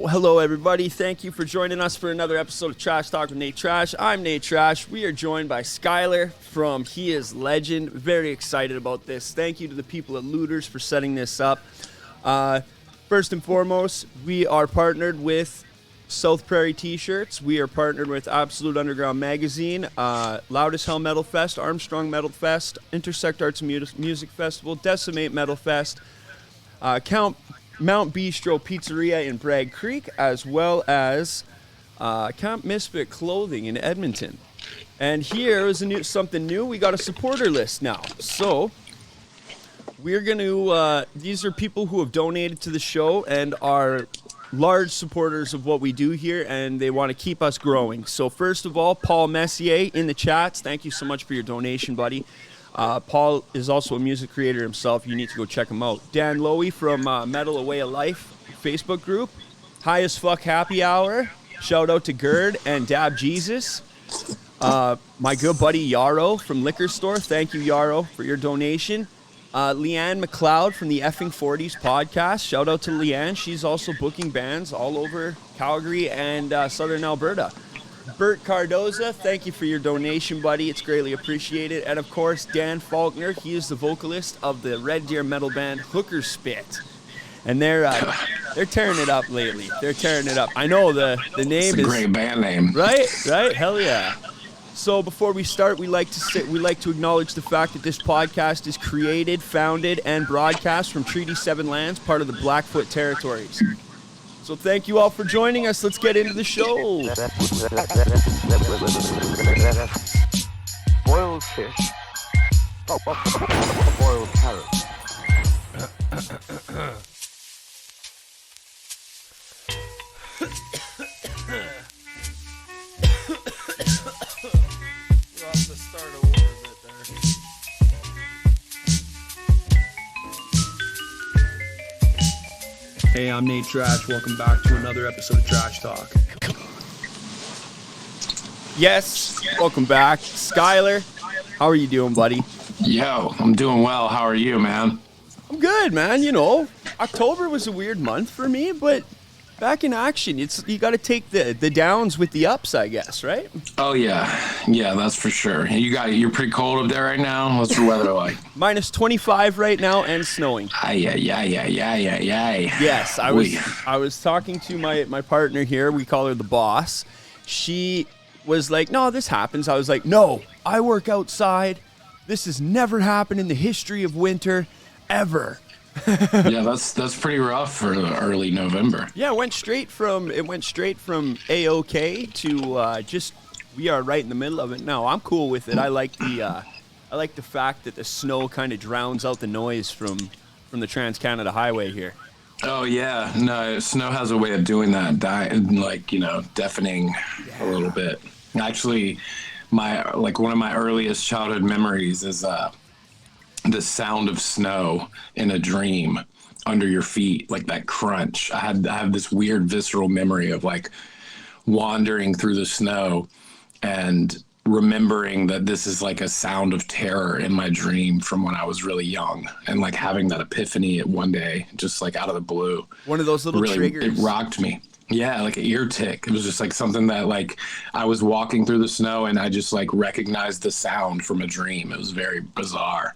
Hello, everybody. Thank you for joining us for another episode of Trash Talk with Nate Trash. I'm Nate Trash. We are joined by Schuylar from He Is Legend. Very excited about this. Thank you to the people at Looters for setting this up. First and foremost, we are partnered with South Prairie T-shirts. We are partnered with Absolute Underground Magazine, Loud as Hell Metal Fest, Armstrong Metal Fest, Intersect Arts and Music Festival, Decimate Metal Fest, Mount Bistro Pizzeria in Bragg Creek, as well as Camp Misfit Clothing in Edmonton. And here is something new. We got a supporter list now. So we're going to, these are people who have donated to the show and are large supporters of what we do here, and they want to keep us growing. So first of all, Paul Messier in the chats. Thank you so much for your donation, buddy. Paul is also a music creator himself. You need to go check him out. Dan Lowy from Metal Away of Life Facebook group. High as Fuck Happy Hour. Shout out to Gerd and Dab Jesus. My good buddy Yarrow from Liquor Store. Thank you, Yarrow, for your donation. Leanne McLeod from the Effing 40s podcast. Shout out to Leanne. She's also booking bands all over Calgary and Southern Alberta. Bert Cardoza, thank you for your donation, buddy. It's greatly appreciated. And, of course, Dan Faulkner. He is the vocalist of the Red Deer metal band Hooker Spit. And they're tearing it up lately. They're tearing it up. I know the name is... It's a great band name. Right? Hell yeah. So before we start, we like to acknowledge the fact that this podcast is created, founded, and broadcast from Treaty 7 lands, part of the Blackfoot Territories. So thank you all for joining us. Let's get into the show. Boiled fish. Boiled carrot. We'll have to start a war a bit there. Hey, I'm Nate Trash. Welcome back to another episode of Trash Talk. Yes, welcome back. Schuylar, how are you doing, buddy? Yo, I'm doing well. How are you, man? I'm good, man. You know, October was a weird month for me, but back in action. You got to take the downs with the ups, I guess, right? Oh, yeah, that's for sure. You're pretty cold up there right now. What's the weather like? Minus 25 right now and snowing. Yeah. Yes, I was talking to my partner here. We call her the boss. She was like, no, this happens. I was like, no, I work outside. This has never happened in the history of winter ever. Yeah, that's pretty rough for early November. Yeah, it went straight from A-OK to just we are right in the middle of it. No, I'm cool with it. I like the fact that the snow kind of drowns out the noise from the Trans-Canada Highway here. Oh yeah, no, snow has a way of doing that, deafening a little bit. Actually, one of my earliest childhood memories is the sound of snow in a dream under your feet, like that crunch. I have this weird visceral memory of like wandering through the snow and remembering that this is like a sound of terror in my dream from when I was really young, and like having that epiphany at one day, just like out of the blue. One of those little triggers. It rocked me. Yeah, like an ear tick. It was just like something that like I was walking through the snow and I just like recognized the sound from a dream. It was very bizarre.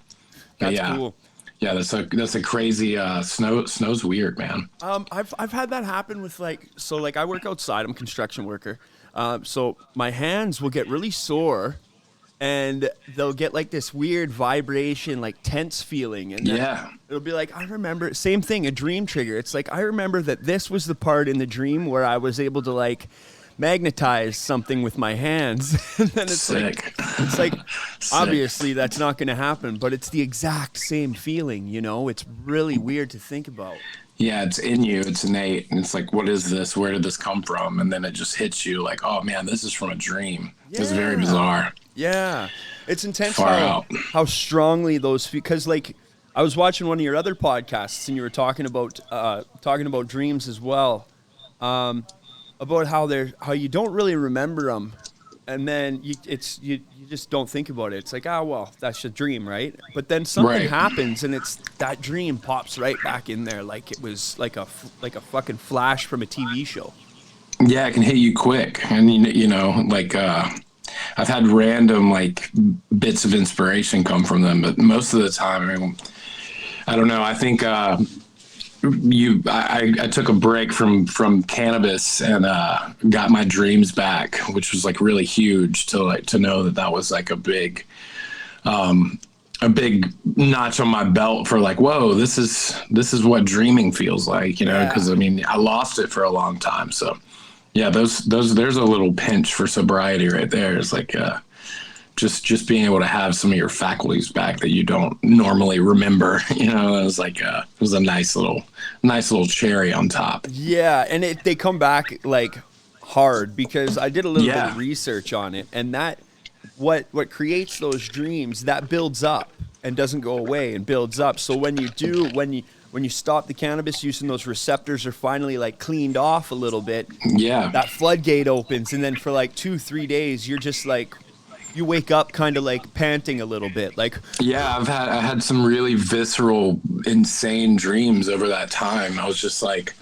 That's cool. Yeah, that's a crazy snow's weird, man. I've had that happen with I work outside. I'm a construction worker. So my hands will get really sore and they'll get like this weird vibration, like tense feeling. And it'll be like, I remember, same thing, a dream trigger. It's like, I remember that this was the part in the dream where I was able to like magnetize something with my hands. And then it's sick. Like obviously that's not going to happen, but it's the exact same feeling, you know? It's really weird to think about. Yeah, it's in you. It's innate. And it's like, what is this? Where did this come from? And then it just hits you like, oh, man, this is from a dream. Yeah. It's very bizarre. Yeah. It's intense how strongly those... Because, like, I was watching one of your other podcasts, and you were talking about dreams as well, about how you don't really remember them and then you just don't think about it. It's like, oh well, that's a dream, right? But then something Right. happens, and it's that dream pops right back in there, like it was like a fucking flash from a TV show. Yeah, it can hit you quick, and you know, like I've had random like bits of inspiration come from them, but most of the time, I mean, I don't know. I think I took a break from cannabis and got my dreams back, which was like really huge to know that was like a big notch on my belt for like, whoa, this is what dreaming feels like, you know, because I mean, I lost it for a long time. So yeah, there's a little pinch for sobriety right there. It's like just being able to have some of your faculties back that you don't normally remember, you know. It was like it was a nice little cherry on top. Yeah, and they come back like hard, because I did a little bit of research on it, and that what creates those dreams, that builds up and doesn't go away and builds up. So when you stop the cannabis use and those receptors are finally like cleaned off a little bit, that floodgate opens, and then for like 2-3 days you're just like, you wake up kind of like panting a little bit, like, yeah, I had some really visceral, insane dreams over that time. I was just like,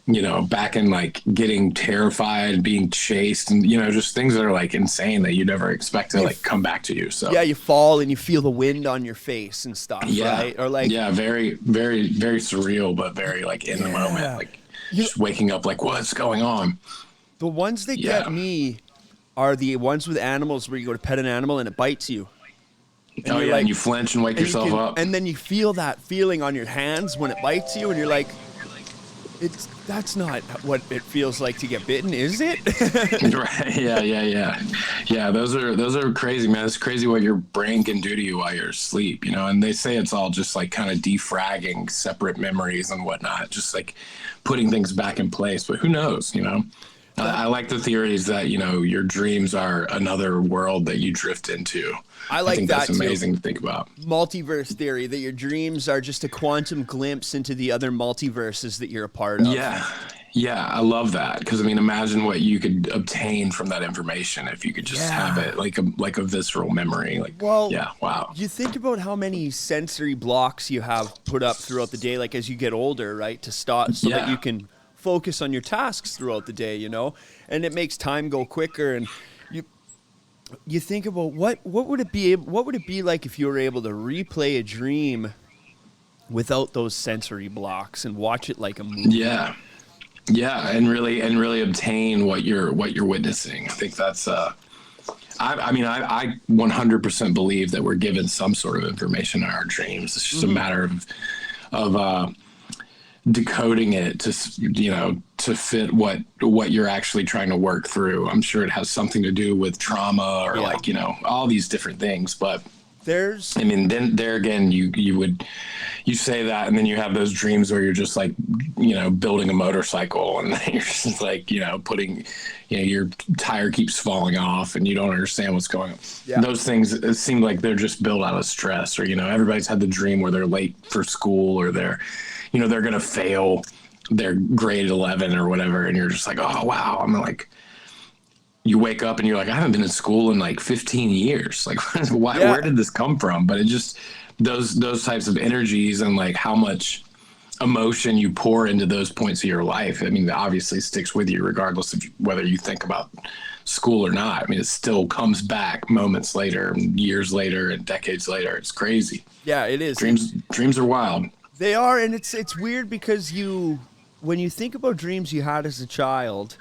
you know, back in like getting terrified, being chased, and you know, just things that are like insane that you never expect to like come back to you. So yeah, you fall and you feel the wind on your face and stuff, right? Or like, yeah, very, very, very surreal, but very like in the moment, like just waking up like, what's going on? The ones that get me are the ones with animals, where you go to pet an animal and it bites you. And like, and you flinch and wake yourself up. And then you feel that feeling on your hands when it bites you, and you're like, that's not what it feels like to get bitten, is it? Right. Yeah. Those are crazy, man. It's crazy what your brain can do to you while you're asleep, you know. And they say it's all just like kind of defragging separate memories and whatnot, just like putting things back in place. But who knows, you know? I like the theories that, you know, your dreams are another world that you drift into. I think that's amazing to think about. Multiverse theory, that your dreams are just a quantum glimpse into the other multiverses that you're a part of. Yeah, I love that, because I mean, imagine what you could obtain from that information if you could just have it like a visceral memory. Like, wow. You think about how many sensory blocks you have put up throughout the day, like as you get older, right? To stop so that you can focus on your tasks throughout the day, you know, and it makes time go quicker. And you think about what would it be like if you were able to replay a dream without those sensory blocks and watch it like a movie. And really obtain what you're witnessing. I think that's I 100% believe that we're given some sort of information in our dreams. It's just a matter of decoding it to fit what you're actually trying to work through. I'm sure it has something to do with trauma or like, you know, all these different things, but then there again, you say that, and then you have those dreams where you're just like, you know, building a motorcycle, and you're just like, you know, your tire keeps falling off and you don't understand what's going on. Those things, it seem like they're just built out of stress, or, you know, everybody's had the dream where they're late for school, or they're going to fail their grade 11 or whatever. And you're just like, oh, wow. I'm like, you wake up and you're like, I haven't been in school in like 15 years. Like, where did this come from? But it just, those types of energies and like how much emotion you pour into those points of your life, I mean, obviously sticks with you regardless of whether you think about school or not. I mean, it still comes back moments later, and years later, and decades later. It's crazy. Yeah, it is. Dreams are wild. They are, and it's weird because when you think about dreams you had as a child,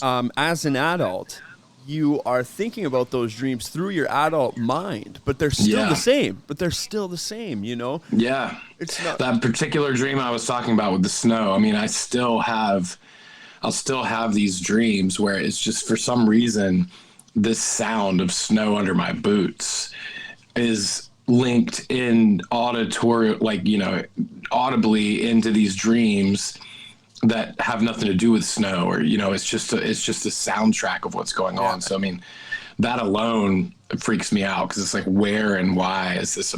as an adult, you are thinking about those dreams through your adult mind, but they're still the same. But they're still the same, you know? Yeah. It's not that particular dream I was talking about with the snow. I mean, I'll still have these dreams where it's just, for some reason, this sound of snow under my boots is linked in auditory, like, you know, audibly into these dreams that have nothing to do with snow, or, you know, it's just a soundtrack of what's going on. So I mean, that alone freaks me out, because it's like, where and why is this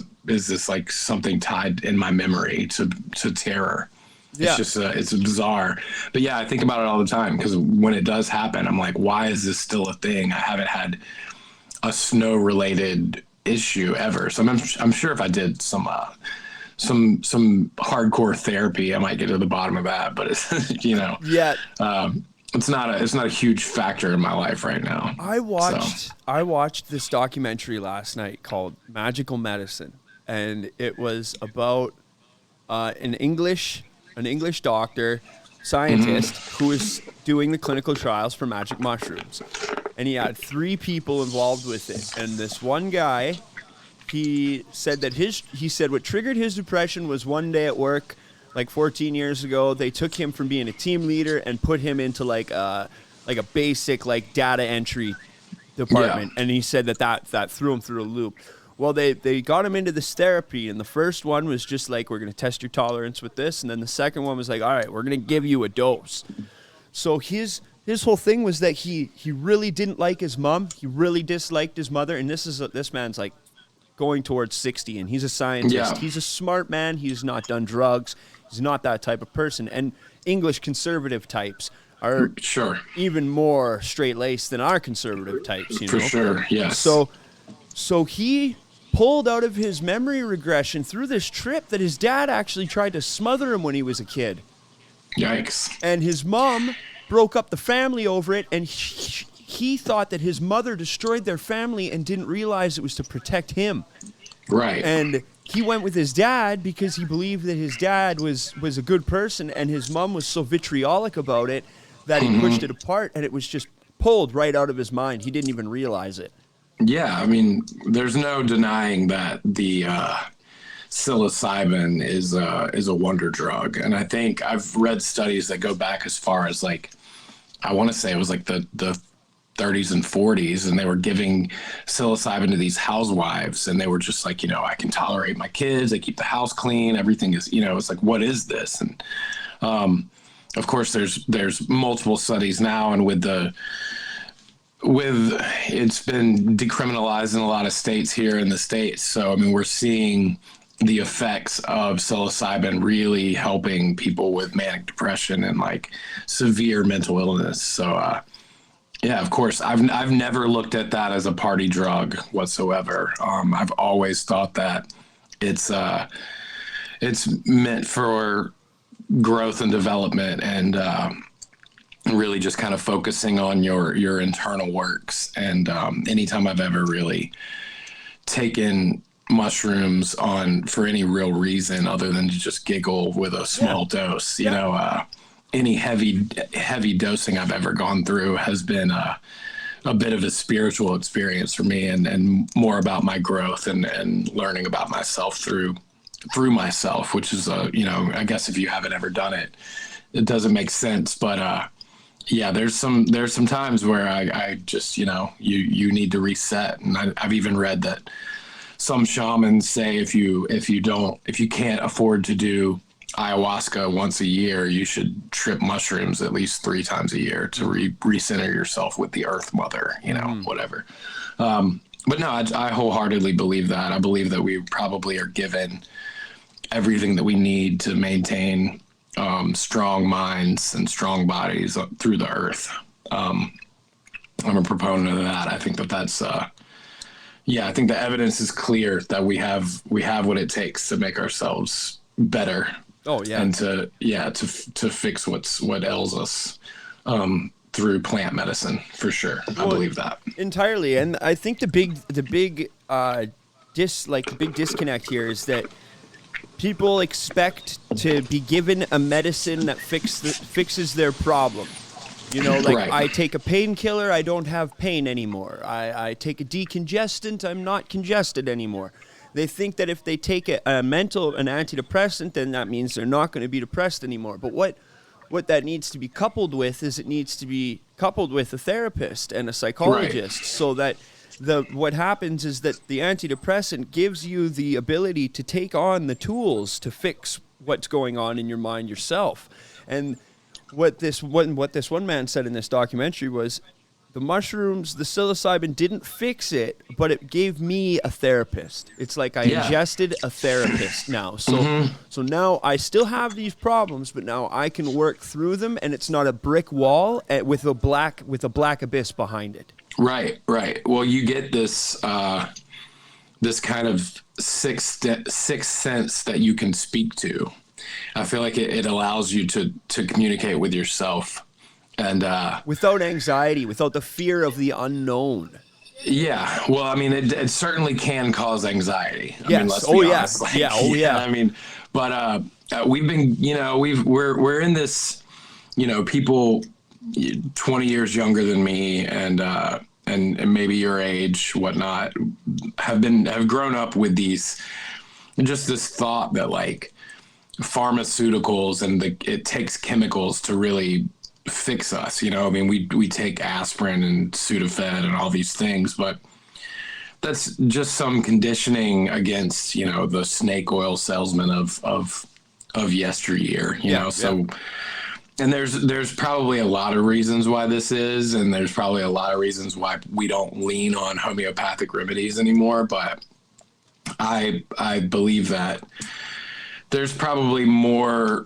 like something tied in my memory to terror? Yeah. It's bizarre. But yeah, I think about it all the time because when it does happen, I'm like, why is this still a thing? I haven't had a snow related issue ever. So I'm sure if I did some hardcore therapy, I might get to the bottom of that. But it's, Yeah. it's not a huge factor in my life right now. I watched this documentary last night called Magical Medicine, and it was about an English doctor scientist who was doing the clinical trials for magic mushrooms, and he had 3 people involved with it. And this one guy, he said what triggered his depression was one day at work, like 14 years ago, they took him from being a team leader and put him into like a basic like data entry department. Yeah. And he said that threw him through a loop. Well, they got him into this therapy, and the first one was just like, we're going to test your tolerance with this. And then the second one was like, all right, we're going to give you a dose. So his whole thing was that he really didn't like his mom. He really disliked his mother. And this man's like going towards 60, and he's a scientist. Yeah. He's a smart man. He's not done drugs. He's not that type of person. And English conservative types are even more straight-laced than our conservative types, For sure, yes. So he pulled out of his memory regression through this trip that his dad actually tried to smother him when he was a kid. Yikes. And his mom broke up the family over it, and he thought that his mother destroyed their family and didn't realize it was to protect him. Right. And he went with his dad because he believed that his dad was a good person, and his mom was so vitriolic about it that he pushed it apart, and it was just pulled right out of his mind. He didn't even realize it. Yeah, I mean, there's no denying that the psilocybin is a wonder drug, and I think I've read studies that go back as far as like, I want to say it was like the 30s and 40s, and they were giving psilocybin to these housewives, and they were just like, I can tolerate my kids, they keep the house clean, everything is, it's like, what is this? And of course, there's multiple studies now, and with it's been decriminalized in a lot of states here in the States. So, I mean, we're seeing the effects of psilocybin really helping people with manic depression and like severe mental illness. So, yeah, of course, I've never looked at that as a party drug whatsoever. I've always thought that it's meant for growth and development, and really just kind of focusing on your internal works. And anytime I've ever really taken mushrooms for any real reason other than to just giggle with a small dose, any heavy dosing I've ever gone through has been a bit of a spiritual experience for me, and more about my growth and learning about myself through myself, which is I guess if you haven't ever done it, it doesn't make sense. But yeah, there's some times where I just, you need to reset. And I've even read that some shamans say if you can't afford to do ayahuasca once a year, you should trip mushrooms at least 3 times a year to recenter yourself with the earth mother, whatever. But no, I wholeheartedly believe that. I believe that we probably are given everything that we need to maintain strong minds and strong bodies through the earth. I'm a proponent of that. I think that's I think the evidence is clear that we have what it takes to make ourselves better. Oh yeah. And to fix what ails us through plant medicine, for sure. I believe that entirely. And I think the big disconnect here is that people expect to be given a medicine that fixes their problem. Right. I take a painkiller, I don't have pain anymore. I take a decongestant, I'm not congested anymore. They think that if they take an antidepressant, then that means they're not going to be depressed anymore. But what that needs to be coupled with is it needs to be coupled with a therapist and a psychologist, so that what happens is that the antidepressant gives you the ability to take on the tools to fix what's going on in your mind yourself. And what this one man said in this documentary was, the mushrooms, the psilocybin didn't fix it, but it gave me a therapist. It's like I ingested a therapist now. So so now I still have these problems, but now I can work through them, and it's not a brick wall with a black abyss behind it. Right. Well, you get this this kind of sixth sense that you can speak to. I feel like it allows you to communicate with yourself. And without anxiety, without the fear of the unknown. Yeah, well, I mean, it certainly can cause anxiety. I yes. mean, let's be honest. Yeah. Yeah. I mean, but we've been, we're in this, people 20 years younger than me and maybe your age, whatnot, have grown up with just this thought that like pharmaceuticals and it takes chemicals to really fix us. I mean, we take aspirin and Sudafed and all these things, but that's just some conditioning against, the snake oil salesman of yesteryear, so. And there's probably a lot of reasons why this is, and there's probably a lot of reasons why we don't lean on homeopathic remedies anymore. But I believe that there's probably more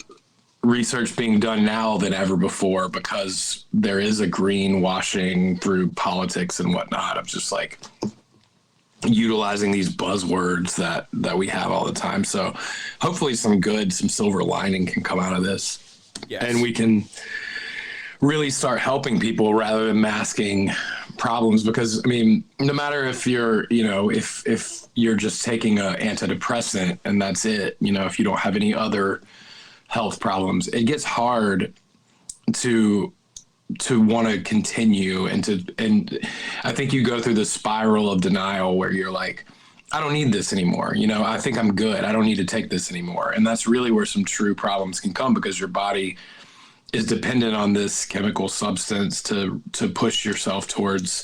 research being done now than ever before, because there is a greenwashing through politics and whatnot of just like utilizing these buzzwords that we have all the time. So hopefully some silver lining can come out of this. Yes. And we can really start helping people rather than masking problems, because I mean, no matter if you're, if you're just taking an antidepressant and that's it, if you don't have any other health problems, it gets hard to want to continue and I think you go through the spiral of denial where you're like, I don't need this anymore. I think I'm good. I don't need to take this anymore. And that's really where some true problems can come, because your body is dependent on this chemical substance to push yourself towards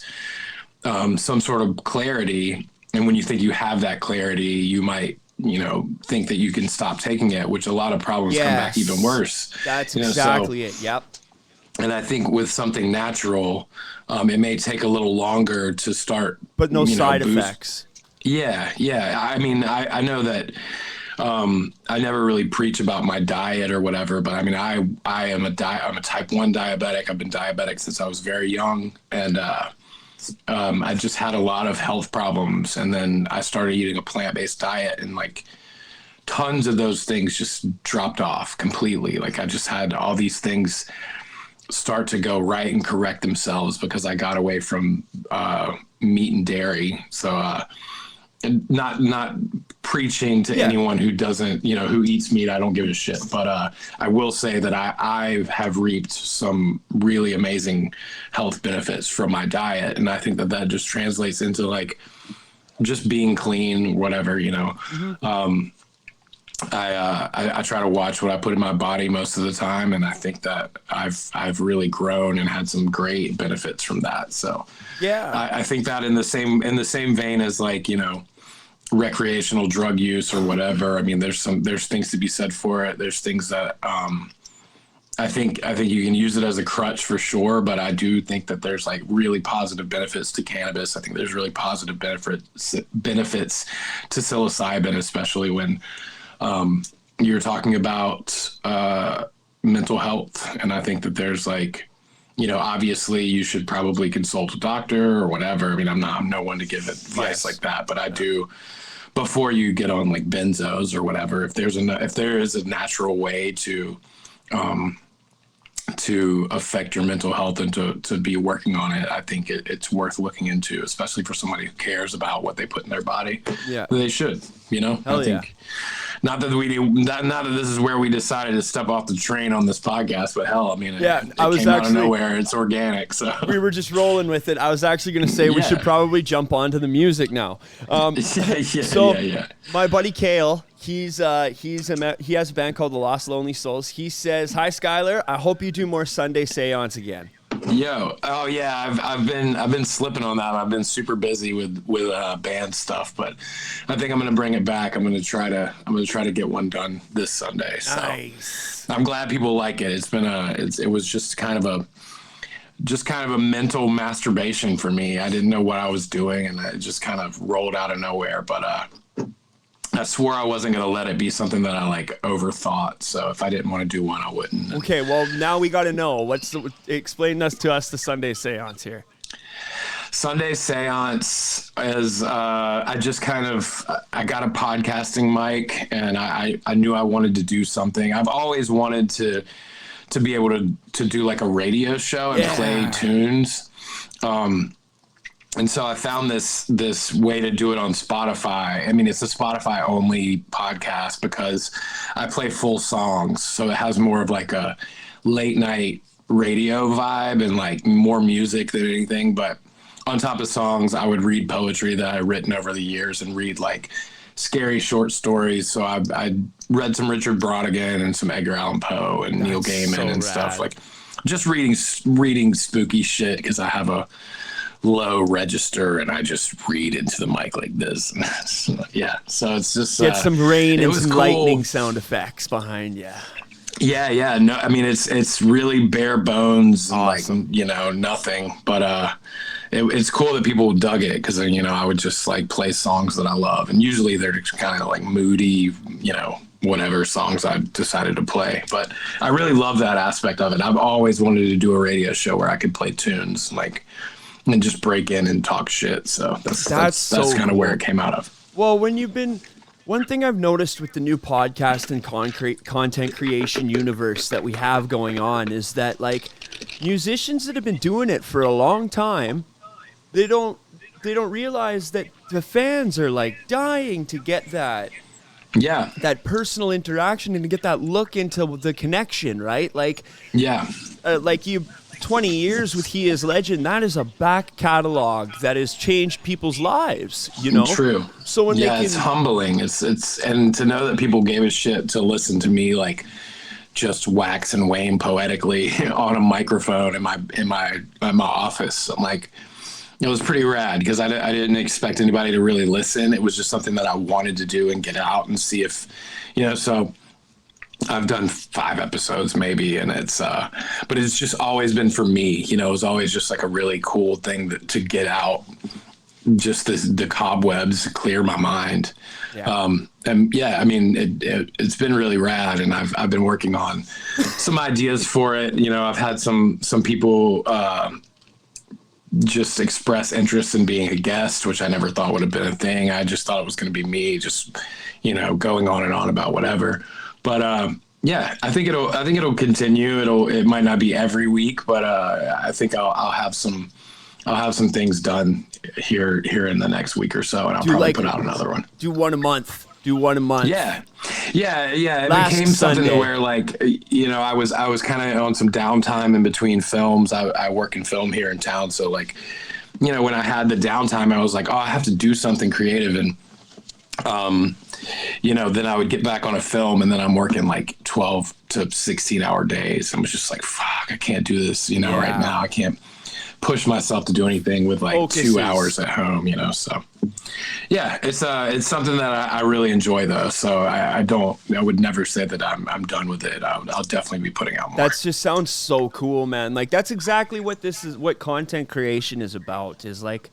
some sort of clarity. And when you think you have that clarity, you might think that you can stop taking it, which a lot of problems come back even worse. That's exactly it. Yep. And I think with something natural, it may take a little longer to start. But no side effects. Yeah. I mean, I know that I never really preach about my diet or whatever, but I mean, I'm a type 1 diabetic. I've been diabetic since I was very young. And I just had a lot of health problems, and then I started eating a plant-based diet, and like tons of those things just dropped off completely. Like I just had all these things start to go right and correct themselves because I got away from meat and dairy. So and not preaching to anyone who doesn't, who eats meat. I don't give a shit. But I will say that I have reaped some really amazing health benefits from my diet. And I think that just translates into like just being clean, whatever, Mm-hmm. I try to watch what I put in my body most of the time. And I think that I've really grown and had some great benefits from that. So yeah, I think that in the same vein as like, recreational drug use or whatever. I mean, there's things to be said for it. There's things that I think you can use it as a crutch for sure, but I do think that there's like really positive benefits to cannabis. I think there's really positive benefits to psilocybin, especially when you're talking about mental health. And I think that there's like, obviously you should probably consult a doctor or whatever. I mean, I'm no one to give advice like that, but I do, before you get on like benzos or whatever, if there is a natural way to affect your mental health and to be working on it, I think it's worth looking into, especially for somebody who cares about what they put in their body. Yeah, they should, I think. Not that this is where we decided to step off the train on this podcast, but hell, I mean, it came out of nowhere. It's organic, so we were just rolling with it. I was actually going to say we should probably jump onto the music now. My buddy Kale, he has a band called the Lost Lonely Souls. He says, "Hi Schuylar, I hope you do more Sunday Seance again." Oh yeah, I've been slipping on that. I've been super busy with band stuff, but I think I'm gonna bring it back. I'm gonna try to get one done this Sunday. So nice. I'm glad people like it. It was just kind of just kind of a mental masturbation for me. I didn't know what I was doing, and it just kind of rolled out of nowhere. But I swore I wasn't going to let it be something that I like overthought. So if I didn't want to do one, I wouldn't. Okay, well, now we got to know. Explain to us the Sunday Seance here. Sunday Seance is I got a podcasting mic, and I knew I wanted to do something. I've always wanted to be able to do like a radio show and play tunes. And so I found this way to do it on Spotify. I mean, it's a Spotify only podcast because I play full songs. So it has more of like a late night radio vibe and like more music than anything. But on top of songs, I would read poetry that I've written over the years and read like scary short stories. So I read some Richard Brautigan and some Edgar Allan Poe and Neil Gaiman and stuff, like just reading spooky shit because I have a low register and I just read into the mic like this. Yeah, so it's just get some rain and some cool. lightning sound effects behind you. Yeah. No, I mean it's really bare bones, awesome. Like, you know, nothing. But it's cool that people dug it because, you know, I would just like play songs that I love, and usually they're just kind of like moody, you know, whatever songs I decided to play. But I really love that aspect of it. I've always wanted to do a radio show where I could play tunes, like, and just break in and talk shit. So that's kind of where it came out of. Well, one thing I've noticed with the new podcast and content creation universe that we have going on is that like musicians that have been doing it for a long time, they don't realize that the fans are like dying to get that personal interaction and to get that look into the connection, right? Like, like 20 years with He Is Legend, that is a back catalog that has changed people's lives, you know? True. So when it's humbling. It's and to know that people gave a shit to listen to me like just wax and wane poetically on a microphone in my office. I'm like, it was pretty rad because I didn't expect anybody to really listen. It was just something that I wanted to do and get out and see if, you know, so I've done 5 episodes maybe, and it's but it's just always been for me, you know. It was always just like a really cool thing to get out, just the cobwebs, clear my mind. And I mean it's been really rad, and I've been working on some ideas for it. You know, I've had some people just express interest in being a guest, which I never thought would have been a thing. I just thought it was going to be me just, you know, going on and on about whatever. But I think it'll continue. It might not be every week, but I think I'll have some things done here in the next week or so, and I'll probably put out another one. Do one a month. Yeah. It Last became something Sunday. where, like, you know, I was kind of on some downtime in between films. I work in film here in town, so like, you know, when I had the downtime, I was like, oh, I have to do something creative, and you know, then I would get back on a film, and then I'm working like 12 to 16 hour days. I was just like, fuck, I can't do this, you know, right now. I can't push myself to do anything with like 2 hours at home, you know? So yeah, it's something that I really enjoy though. So I would never say that I'm done with it. I'll definitely be putting out more. That just sounds so cool, man. Like that's exactly what content creation is about, is like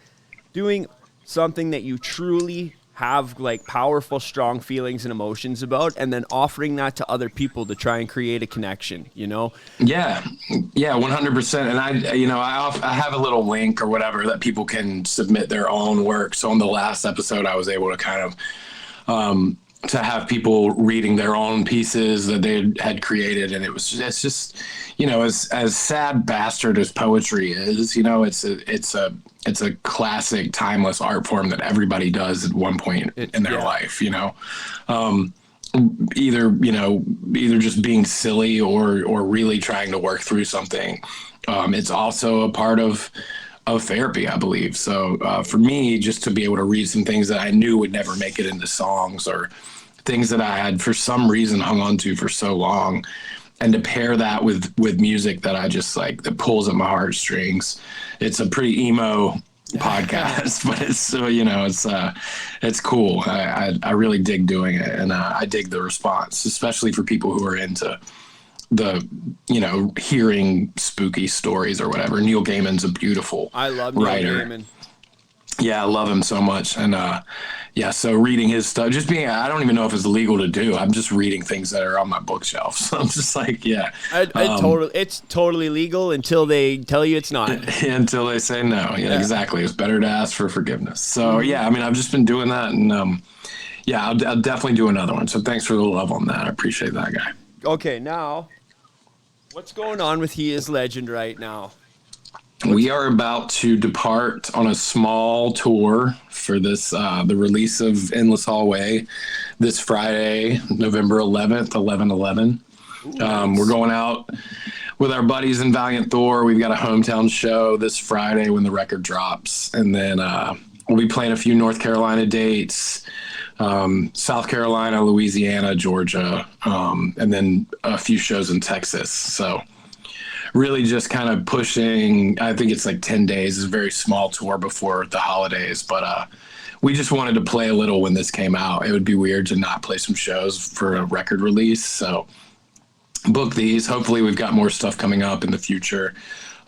doing something that you truly have like powerful, strong feelings and emotions about, and then offering that to other people to try and create a connection, you know? Yeah, 100%. And I have a little link or whatever that people can submit their own work. So on the last episode, I was able to kind of, to have people reading their own pieces that they had created. And it's just, you know, as sad bastard as poetry is, you know, it's a classic, timeless art form that everybody does at one point in their life, you know, either just being silly or really trying to work through something. It's also a part of therapy, I believe. So for me, just to be able to read some things that I knew would never make it into songs, or things that I had for some reason hung on to for so long, and to pair that with music that I just like, that pulls at my heartstrings. It's a pretty emo podcast, but it's, you know, it's cool. I really dig doing it, and I dig the response, especially for people who are into hearing spooky stories or whatever. Neil Gaiman's a beautiful I love Neil writer. Gaiman. Yeah, I love him so much. And so reading his stuff, I don't even know if it's legal to do. I'm just reading things that are on my bookshelf. So I'm just like, yeah. It's totally legal until they tell you it's not. Until they say no. Yeah, exactly. It's better to ask for forgiveness. So yeah, I mean, I've just been doing that, and I'll definitely do another one. So thanks for the love on that. I appreciate that, guy. Okay, now, what's going on with He Is Legend right now? We are about to depart on a small tour for this, the release of Endless Hallway this Friday, November 11th, 11/11. Nice. We're going out with our buddies in Valiant Thor. We've got a hometown show this Friday when the record drops. And then we'll be playing a few North Carolina dates, South Carolina, Louisiana, Georgia, and then a few shows in Texas. So really just kind of pushing, I think it's like 10 days. It's a very small tour before the holidays, but we just wanted to play a little when this came out. It would be weird to not play some shows for a record release. So book these. Hopefully we've got more stuff coming up in the future.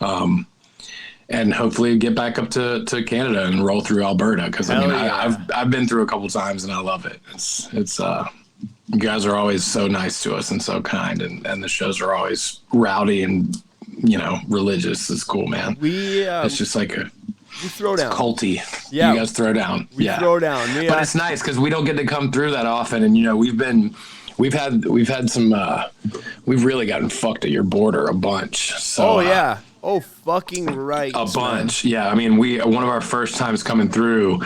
And hopefully get back up to Canada and roll through Alberta. Because I've been through a couple times and I love it. It's you guys are always so nice to us and so kind, and the shows are always rowdy and religious. It's cool, man. It's just like we throw down. Culty. Yeah, you guys throw down. We throw down. But it's nice because we don't get to come through that often, and we've had some we've really gotten fucked at your border a bunch. So fucking right. A bunch. Man. Yeah. I mean, one of our first times coming through,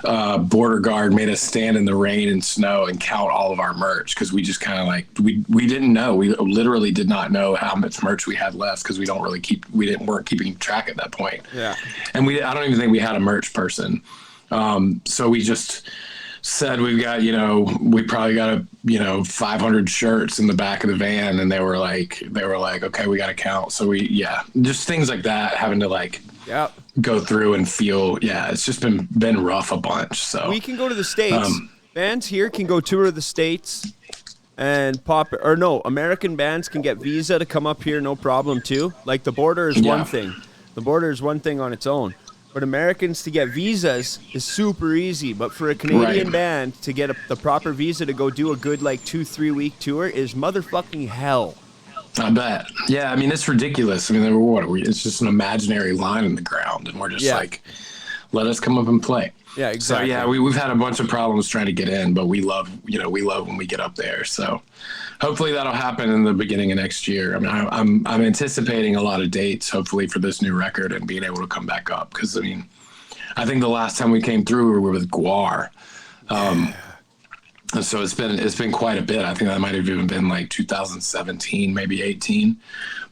border guard made us stand in the rain and snow and count all of our merch because we just kind of we didn't know. We literally did not know how much merch we had left because we weren't keeping track at that point. Yeah. And I don't even think we had a merch person. So we just said we probably got 500 shirts in the back of the van, and they were like, okay, we got to count. So just things like that, having to go through and feel, it's just been rough a bunch. So we can go to the States. Bands here can go tour the States and American bands can get visa to come up here, no problem too. Like the border is one thing. The border is one thing on its own. But Americans to get visas is super easy. But for a Canadian band to get the proper visa to go do a good 2-3 week tour is motherfucking hell. I bet. Yeah, I mean, it's ridiculous. I mean, it's just an imaginary line in the ground, and we're just let us come up and play. Yeah, exactly. So we've had a bunch of problems trying to get in, but we love when we get up there. So hopefully that'll happen in the beginning of next year. I mean, I'm anticipating a lot of dates, hopefully, for this new record and being able to come back up. Because I mean, I think the last time we came through, we were with Guar. And so it's been quite a bit. I think that might have even been 2017, maybe 18.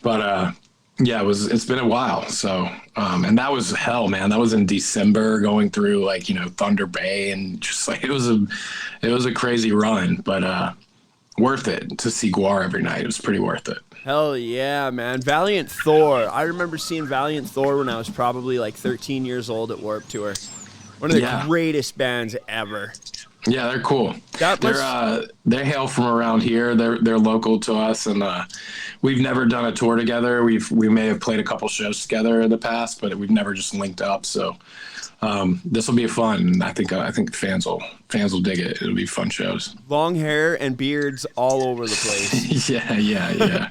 But it's been a while. So and that was hell, man. That was in December, going through Thunder Bay, and just it was a crazy run, but worth it to see Guar every night. It was pretty worth it. Hell yeah, man. Valiant Thor. I remember seeing Valiant Thor when I was probably 13 years old at Warped Tour. One of the greatest bands ever. Yeah, they're cool. They hail from around here. They're local to us, and we've never done a tour together. We may have played a couple shows together in the past, but we've never just linked up. So this will be fun. I think fans will dig it. It'll be fun shows. Long hair and beards all over the place. Yeah.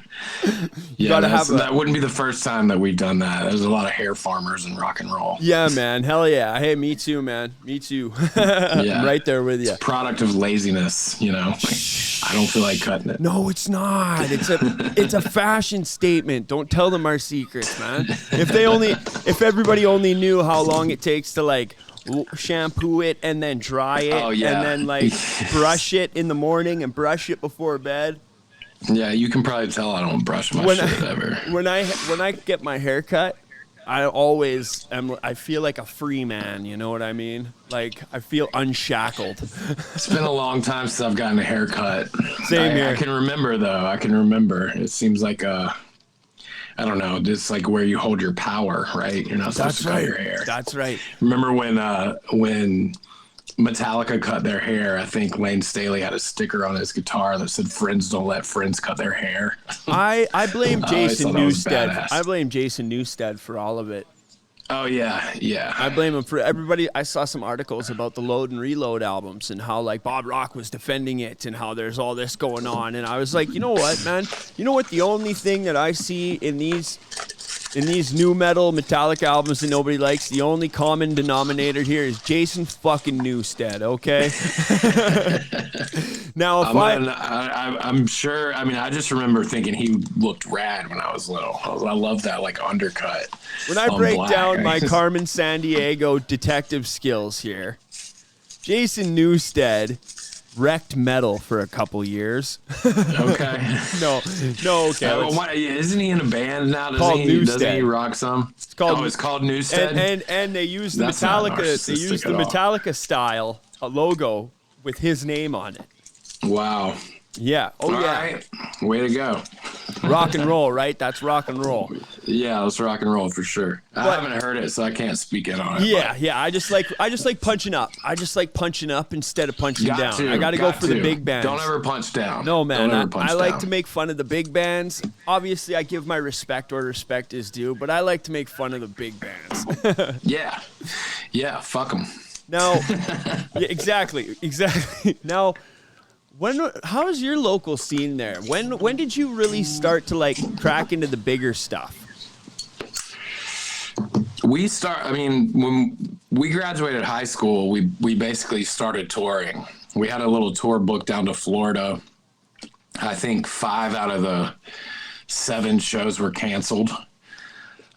That wouldn't be the first time that we've done that. There's a lot of hair farmers in rock and roll. Yeah, man. Hell yeah. Hey, me too, man. Me too. I'm right there with you. It's a product of laziness, I don't feel like cutting it. No, it's not. It's a fashion statement. Don't tell them our secrets, man. If everybody only knew how long it takes to shampoo it and then dry it and then brush it in the morning and brush it before bed. Yeah, you can probably tell I don't brush my shit ever. When I get my hair cut, I feel like a free man, you know what I mean? I feel unshackled. It's been a long time since I've gotten a haircut. Same here. I can remember though. It seems like I don't know, just where you hold your power, right? You're not supposed to cut your hair. That's right. Remember when Metallica cut their hair, I think Lane Staley had a sticker on his guitar that said "Friends don't let friends cut their hair." I blame Jason thought that was Newsted. badass. I blame Jason Newsted for all of it. Oh yeah, yeah. I blame him for everybody. I saw some articles about the Load and Reload albums and how like Bob Rock was defending it and how there's all this going on. And I was like, you know what, man? You know what? The only thing that I see in these new metal Metallica albums that nobody likes, the only common denominator here is Jason fucking Newsted. Okay. Now, if I'm sure. I mean, I just remember thinking he looked rad when I was little. I love that like undercut. When I break down my Carmen Sandiego detective skills here, Jason Newsted wrecked metal for a couple years. Okay. No. Okay. Isn't he in a band now? Called Newsted. Doesn't he rock some? It's called Newsted. And they use the That's not Metallica. They use the narcissistic at all. Metallica style logo with his name on it. Wow. Yeah. Oh All yeah. right. Way to go. Rock and roll, right? That's rock and roll. Yeah, let's rock and roll for sure. I haven't heard it, so I can't speak in on it. Yeah. I just like punching up. I just like punching up instead of punching down. I got to go for the big bands. Don't ever punch down. No, man. I like down. to make fun of the big bands. Obviously, I give my respect where respect is due, but I like to make fun of the big bands. Yeah. Fuck them. Now, yeah, exactly. Now, how's your local scene there? When did you really start to like crack into the bigger stuff? When we graduated high school, we basically started touring. We had a little tour booked down to Florida. I think 5 out of the 7 shows were canceled.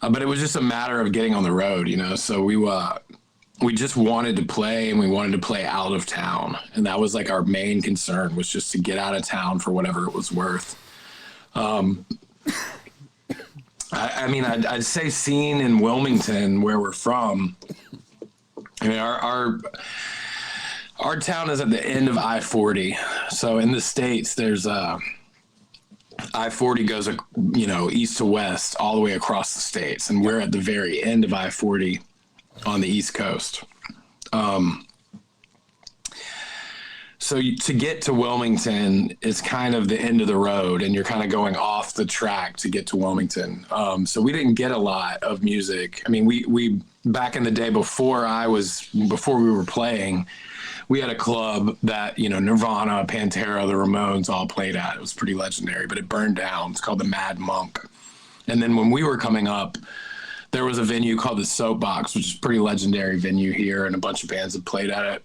But it was just a matter of getting on the road, you know? So we just wanted to play, and we wanted to play out of town. And that was like our main concern, was just to get out of town for whatever it was worth. I'd say scene in Wilmington, where we're from. I mean, our town is at the end of I-40. So in the States, there's I-40 goes, east to west all the way across the States. And we're at the very end of I-40 on the East Coast. So to get to Wilmington is kind of the end of the road, and you're kind of going off the track to get to Wilmington. So we didn't get a lot of music. I mean, we back in the day before we were playing, we had a club that, Nirvana, Pantera, the Ramones all played at. It was pretty legendary, but it burned down. It's called the Mad Monk. And then when we were coming up, there was a venue called the Soapbox, which is a pretty legendary venue here, and a bunch of bands have played at it.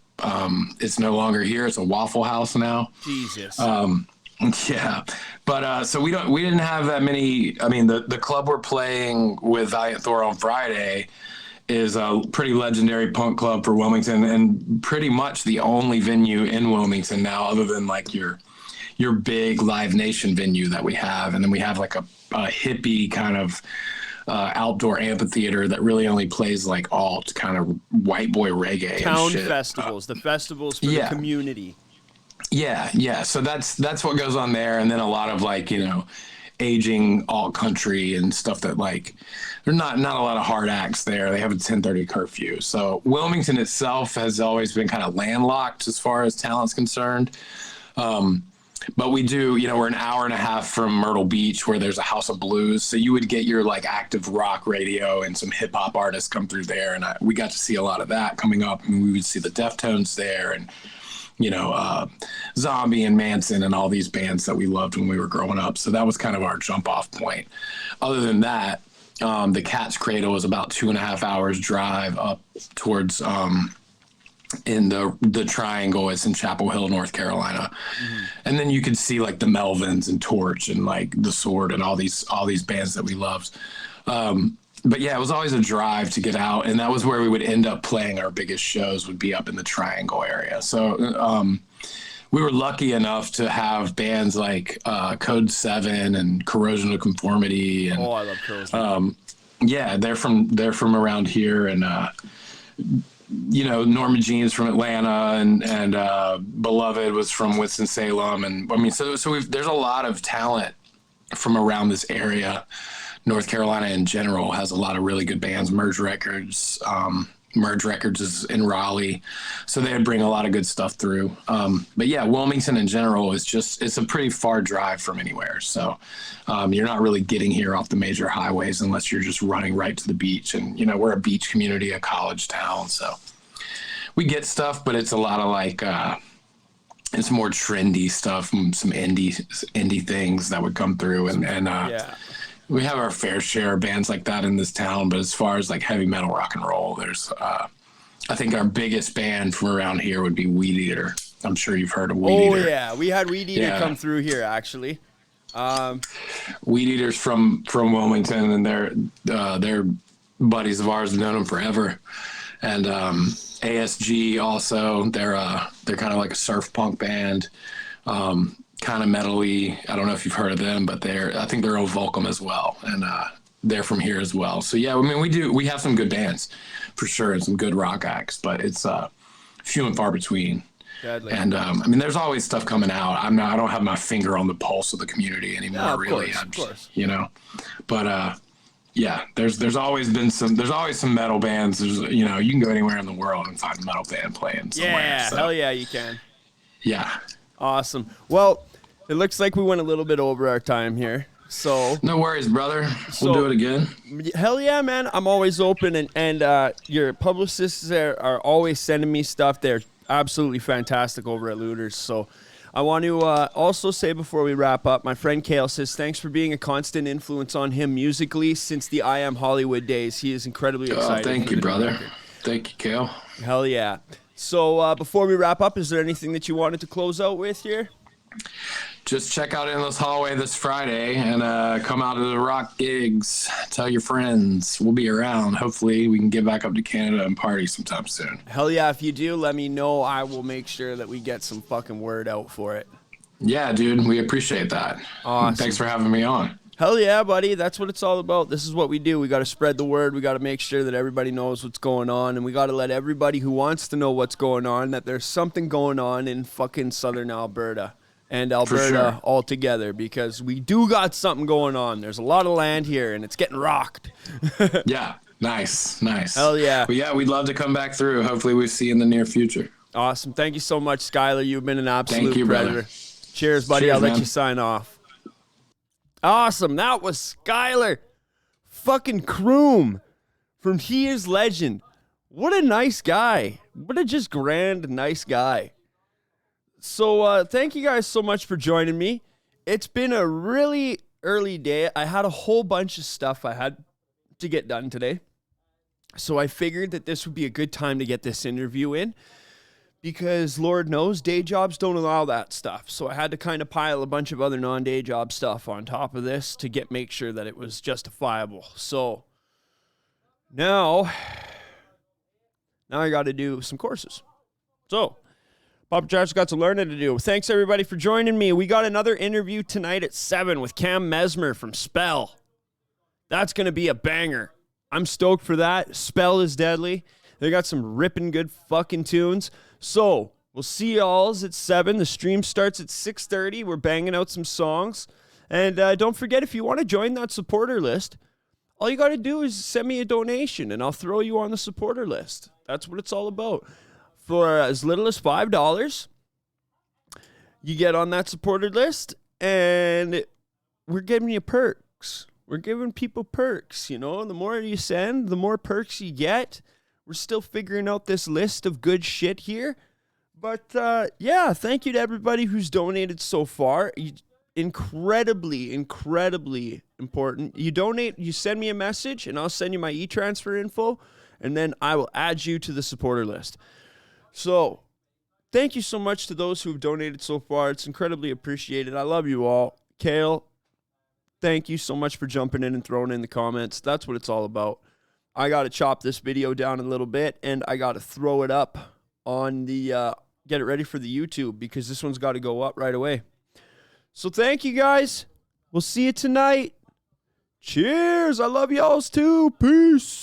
It's no longer here. It's a Waffle House now. Jesus. Yeah. But so we didn't have that many. I mean, the club we're playing with Valiant Thor on Friday is a pretty legendary punk club for Wilmington, and pretty much the only venue in Wilmington now, other than like your big Live Nation venue that we have. And then we have like a hippie kind of outdoor amphitheater that really only plays like alt kind of white boy reggae town and shit. festivals, the festivals for the community. Yeah. So that's what goes on there. And then a lot of like, aging alt country and stuff that like, there's not a lot of hard acts there. They have a 10:30 curfew. So Wilmington itself has always been kind of landlocked as far as talent's concerned. But we do, we're an hour and a half from Myrtle Beach, where there's a House of Blues. So you would get your like active rock radio and some hip hop artists come through there. And we got to see a lot of that coming up. And we would see the Deftones there, and, Zombie and Manson and all these bands that we loved when we were growing up. So that was kind of our jump off point. Other than that, the Cat's Cradle was about 2.5 hours drive up towards, in the Triangle. It's in Chapel Hill, North Carolina. Mm-hmm. And then you could see like the Melvins and Torch and like The Sword and all these bands that we loved. But yeah, it was always a drive to get out, and that was where we would end up playing our biggest shows, would be up in the Triangle area. So we were lucky enough to have bands like Code 7 and Corrosion of Conformity. And, I love Corrosion. Yeah, they're from around here, and Norma Jean's from Atlanta, and Beloved was from Winston-Salem. And I mean, so there's a lot of talent from around this area. North Carolina in general has a lot of really good bands. Merge Records, Merge Records is in Raleigh, so they'd bring a lot of good stuff through. But yeah, Wilmington in general it's a pretty far drive from anywhere. So you're not really getting here off the major highways unless you're just running right to the beach. And, you know, we're a beach community, a college town. So we get stuff, but it's a lot of like, it's more trendy stuff, some indie things that would come through. We have our fair share of bands like that in this town, but as far as like heavy metal rock and roll, there's I think our biggest band from around here would be Weed Eater. I'm sure you've heard of Weed Eater. Oh yeah, we had Weed Eater come through here actually. Weed Eater's from Wilmington, and they're buddies of ours, have known them forever. And ASG also, they're kind of like a surf punk band. Kind of metally. I don't know if you've heard of them, but I think they're Volcom as well, and they're from here as well. So yeah, I mean, we have some good bands for sure, and some good rock acts, but it's few and far between. Deadly. And I mean, there's always stuff coming out. I don't have my finger on the pulse of the community anymore, of really. Course. You know, but yeah, there's always some metal bands. You know, you can go anywhere in the world and find a metal band playing somewhere. Yeah, so. Hell yeah, you can. Yeah. Awesome. Well, it looks like we went a little bit over our time here. So no worries, brother. We'll do it again. Hell yeah, man. I'm always open, and your publicists are always sending me stuff. They're absolutely fantastic over at Looters. So I want to also say before we wrap up, my friend Kale says thanks for being a constant influence on him musically since the I Am Hollywood days. He is incredibly excited. Thank you, brother. Thank you, Kale. Hell yeah. So before we wrap up, is there anything that you wanted to close out with here? Just check out Endless Hallway this Friday and come out to the rock gigs. Tell your friends. We'll be around. Hopefully we can get back up to Canada and party sometime soon. Hell yeah, if you do, let me know. I will make sure that we get some fucking word out for it. Yeah, dude. We appreciate that. Awesome. Thanks for having me on. Hell yeah, buddy. That's what it's all about. This is what we do. We got to spread the word. We got to make sure that everybody knows what's going on. And we got to let everybody who wants to know what's going on, that there's something going on in fucking southern Alberta. And Alberta altogether, because we do got something going on. There's a lot of land here, and it's getting rocked. Yeah, nice. Hell yeah. But yeah, we'd love to come back through. Hopefully we see you in the near future. Awesome. Thank you so much, Schuylar. You've been an absolute Thank you, predator. brother. Cheers, buddy. Cheers, I'll let man. you sign off. Awesome. That was Schuylar fucking Croom from He Is Legend. What a nice guy. What a just grand, nice guy. So thank you guys so much for joining me. It's been a really early day. I had a whole bunch of stuff I had to get done today. So I figured that this would be a good time to get this interview in, because Lord knows day jobs don't allow that stuff. So I had to kind of pile a bunch of other non-day job stuff on top of this to make sure that it was justifiable. So now I got to do some courses. So Papa Josh's got some learning to do. Thanks, everybody, for joining me. We got another interview tonight at 7 with Cam Mesmer from Spell. That's going to be a banger. I'm stoked for that. Spell is deadly. They got some ripping good fucking tunes. So we'll see y'alls at 7. The stream starts at 6:30. We're banging out some songs. And don't forget, if you want to join that supporter list, all you got to do is send me a donation, and I'll throw you on the supporter list. That's what it's all about. For as little as $5, you get on that supported list, and we're giving you perks. We're giving people perks, you know. The more you send, the more perks you get. We're still figuring out this list of good shit here. But, yeah, thank you to everybody who's donated so far. Incredibly important. You donate, you send me a message, and I'll send you my e-transfer info, and then I will add you to the supporter list. So, thank you so much to those who have donated so far. It's incredibly appreciated. I love you all. Kale, thank you so much for jumping in and throwing in the comments. That's what it's all about. I got to chop this video down a little bit, and I got to throw it up on the, get it ready for the YouTube, because this one's got to go up right away. So, thank you guys. We'll see you tonight. Cheers. I love y'alls too. Peace.